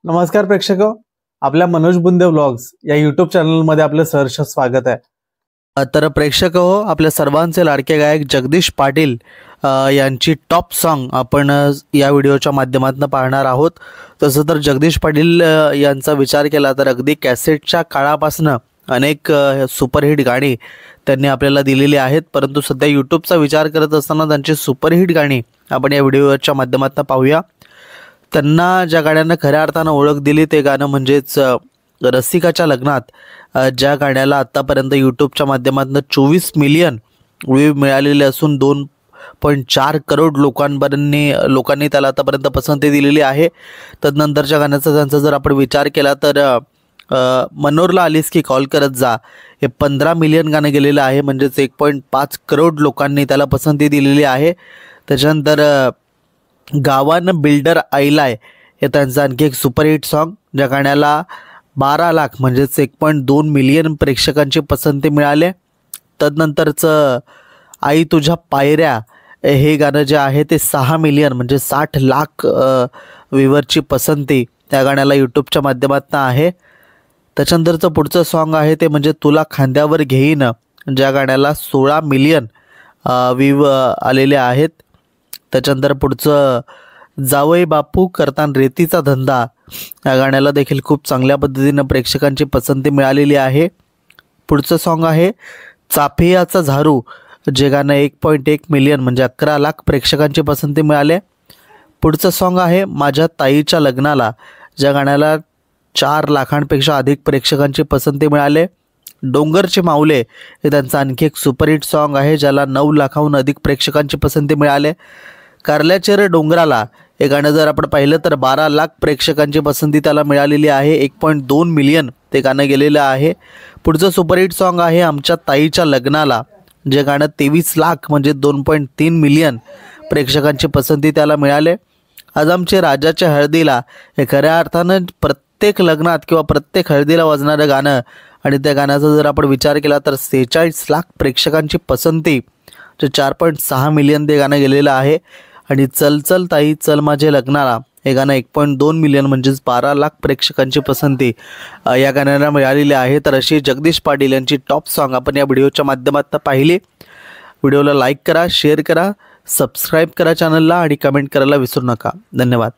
नमस्कार प्रेक्षक, आपल्या मनोज बुंदे व्लॉग्स या यूट्यूब चॅनलमध्ये आपलं सहर्ष स्वागत आहे। तर प्रेक्षक हो, आपल्या सर्वांचे लाडके गायक जगदीश पाटील यांची टॉप सॉन्ग आपण या व्हिडिओच्या माध्यमातून पाहणार आहोत। तसं तर जगदीश पाटील यांचा विचार केला तर अगदी कॅसेटच्या काळापासून अनेक सुपरहिट गाणी त्यांनी आपल्याला दिलेली आहेत, परंतु सध्या यूट्यूबचा विचार करत असताना त्यांची सुपरहिट गाणी आपण या व्हिडिओच्या माध्यमातून पाहूया। त्यांना ज्या गाण्यानं खऱ्या अर्थानं ओळख दिली ते गाणं म्हणजेच रसिकाच्या लग्नात, ज्या गाण्याला आत्तापर्यंत यूट्यूबच्या माध्यमातून 24 मिलियन व्ह्यू मिळालेले असून 2.4 करोड लोकांनी त्याला आतापर्यंत पसंती दिलेली आहे। तदनंतरच्या गाण्याचा त्यांचा जर आपण विचार केला तर मनोरला आलीस की कॉल करत जा, हे 15 मिलियन गाणं गेलेलं आहे, म्हणजेच 1.5 करोड लोकांनी त्याला पसंती दिलेली आहे। त्याच्यानंतर गावानं बिल्डर आईलाय हे त्यांचं आणखी एक सुपरहिट सॉन्ग, ज्या गाण्याला 12 लाख म्हणजेच 1.2 मिलियन प्रेक्षकांची पसंती मिळाली। तदनंतरचं आई तुझ्या पायऱ्या हे गाणं जे आहे ते 6 मिलियन म्हणजे 60 लाख व्ह्यूवरची पसंती त्या गाण्याला यूट्यूबच्या माध्यमातून आहे। त्याच्यानंतरचं पुढचं सॉन्ग आहे ते म्हणजे तुला खांद्यावर घेईन, ज्या गाण्याला 16 मिलियन व्ह्यू आलेले आहेत। त्याच्यानंतर पुढचं जावई बापू करतान रेतीचा धंदा या गाण्याला देखील खूप चांगल्या पद्धतीने प्रेक्षकांची पसंती मिळालेली आहे। पुढचं सॉन्ग आहे चाफियाचा झारू, जे गाणं 1.1 मिलियन म्हणजे 11 लाख प्रेक्षकांची पसंती मिळाली। पुढचं सॉन्ग आहे माझ्या ताईच्या लग्नाला, ज्या गाण्याला 4 लाखांपेक्षा अधिक प्रेक्षकांची पसंती मिळाली। डोंगरचे माऊले हे त्यांचं आणखी एक सुपरहिट सॉन्ग आहे, ज्याला 9 लाखाहून अधिक प्रेक्षकांची पसंती मिळाली। कारल्याचे रे डोंगराला हे गाणं जर आपण पाहिलं तर 12 लाख प्रेक्षकांची पसंती त्याला मिळालेली आहे, 1.2 मिलियन ते गाणं गेलेलं आहे। पुढचं सुपरहिट सॉन्ग आहे आमच्या ताईच्या लग्नाला, जे गाणं 23 लाख म्हणजे 2.3 मिलियन प्रेक्षकांची पसंती त्याला मिळाले। आज आमचे राजाच्या हळदीला हे खऱ्या अर्थानं प्रत्येक लग्नात किंवा प्रत्येक हळदीला वाजणारं गाणं, आणि त्या गाण्याचा जर आपण विचार केला तर 46 लाख प्रेक्षकांची पसंती, जे 4.6 मिलियन ते गाणं गेलेलं आहे। आणि चल चल ताई चल माझे लग्नाला हे गाणं 1.2 मिलियन म्हणजेच 12 लाख प्रेक्षकांची पसंती या गाण्याला मिळालेली आहे। तर अशी जगदीश पाटील यांची टॉप सॉन्ग आपण या व्हिडिओच्या माध्यमातून पाहिली। व्हिडिओला लाईक करा, शेअर करा, सबस्क्राईब करा चॅनलला आणि कमेंट करायला विसरू नका। धन्यवाद।